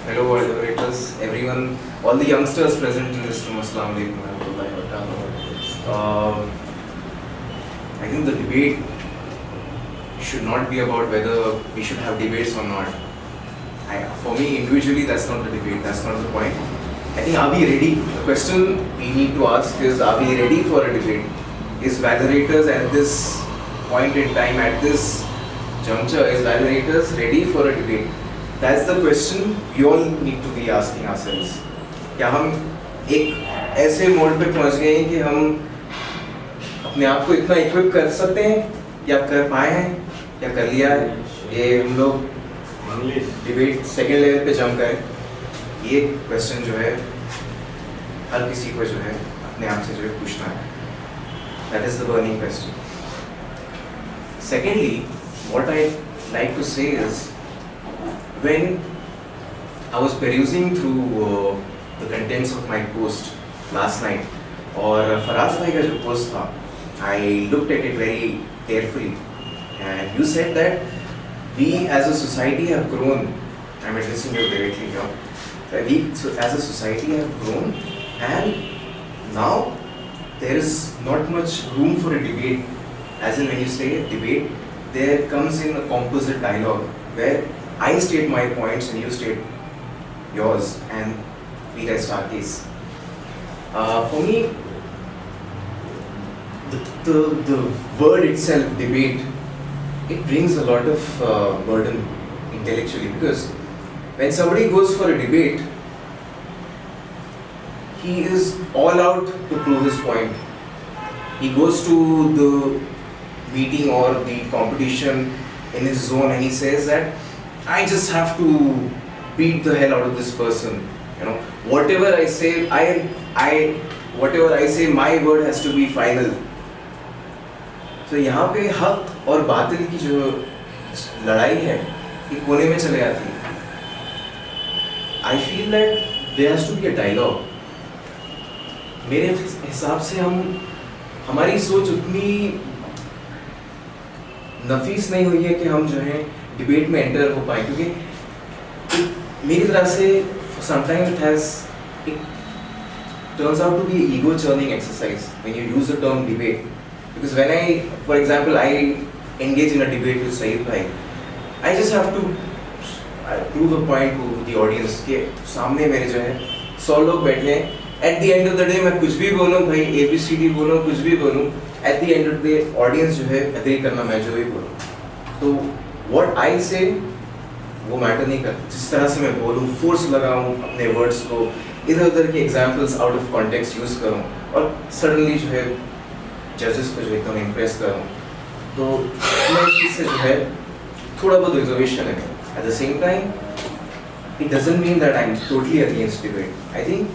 Hello, all moderators, everyone, all the youngsters present in this room. Assalamu alaikum warahmatullahi wabarakatuh. I think the debate should not be about whether we should have debates or not. For me, individually, that's not the debate. That's not the point. I think, are we ready? The question we need to ask is, are we ready for a debate? Is Valorators at this point in time, at this juncture, is Valorators ready for a debate? That's the question we all need to be asking ourselves. क्या हम एक ऐसे mode पे पहुंच गए हैं कि हम अपने आप को इतना इक्विप कर सकते हैं, या कर पाए हैं, या कर लिया है? ये हम लोग डिबेट सेकेंड लेवल पे जम गए. ये क्वेश्चन जो है हर किसी को जो है अपने आप से जो है पूछना है. That is the burning question. Secondly, what I like to say is, when I was perusing through the contents of my post last night, और फराज भाई का जो पोस्ट था, I looked at it very carefully, and you said that we as a society have grown. I'm addressing you directly here. That we as a society have grown, and now there is not much room for a debate. As in, when you say debate, there comes in a composite dialogue where I state my points and you state yours, and we rest our case. For me, the word itself, debate, it brings a lot of burden intellectually, because when somebody goes for a debate, he is all out to prove his point. He goes to the meeting or the competition in his zone and he says that I just have to beat the hell out of this person. You know, whatever I say, whatever I say, my word has to be final. तो यहाँ पे हक और बातिल की जो लड़ाई है, ये कोने में चले जाती है. I feel that there has to be a dialogue. मेरे हिसाब से हमारी सोच उतनी नफीस नहीं हुई है कि हम जो है डिबेट में एंटर हो पाए, क्योंकि मेरी तरह से sometimes it turns out to be an ego churning exercise when you use the term debate. Because when for example, I engage in a debate with Saeed Bhai, I just have to prove a point to the audience कि सामने मेरे जो है 100 लोग बैठे हैं. At the end of the day, मैं कुछ भी बोलूँ भाई, ABCD बोलूँ, कुछ भी बोलूँ, at the end of the day, audience जो है agree करना मैं जो भी बोलूँ. तो what I say वो मैटर नहीं करता. जिस तरह से मैं बोलूँ, फोर्स लगाऊँ अपने वर्ड्स को, इधर उधर के examples out of context use करूँ, और सडनली जो है जजेस को जो एकदम इम्प्रेस करूँ, तो मैं इससे जो है थोड़ा बहुत रिजर्वेशन है. At the same time it doesn't mean that I'm totally against debate. I think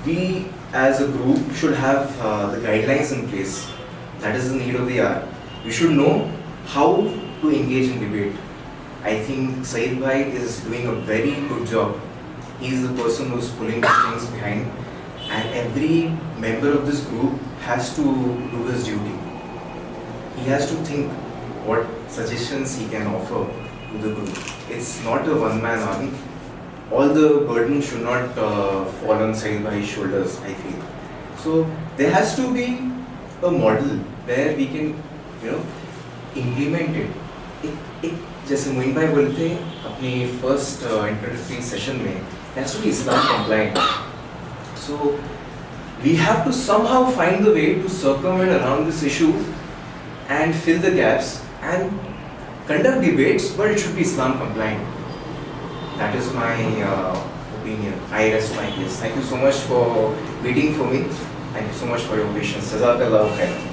we as a group should have the guidelines in place. That is the need of the hour. We should know how to engage in debate. I think Saeed Bhai is doing a very good job. He is the person who is pulling the strings behind, and every member of this group has to do his duty. He has to think what suggestions he can offer to the group. It's not a one-man army. All the burden should not fall on Saeed Bhai's shoulders, I feel. So there has to be a model where we can, implement it. जैसे मोइन भाई बोलते हैं अपनी first introductory session में, it has to be Islam compliant. So we have to somehow find the way to circumvent around this issue and fill the gaps and conduct debates, but it should be Islam compliant. That is my opinion. I rest my case. Thank you so much for waiting for me. Thank you so much for your patience. Jazakallahu khairan.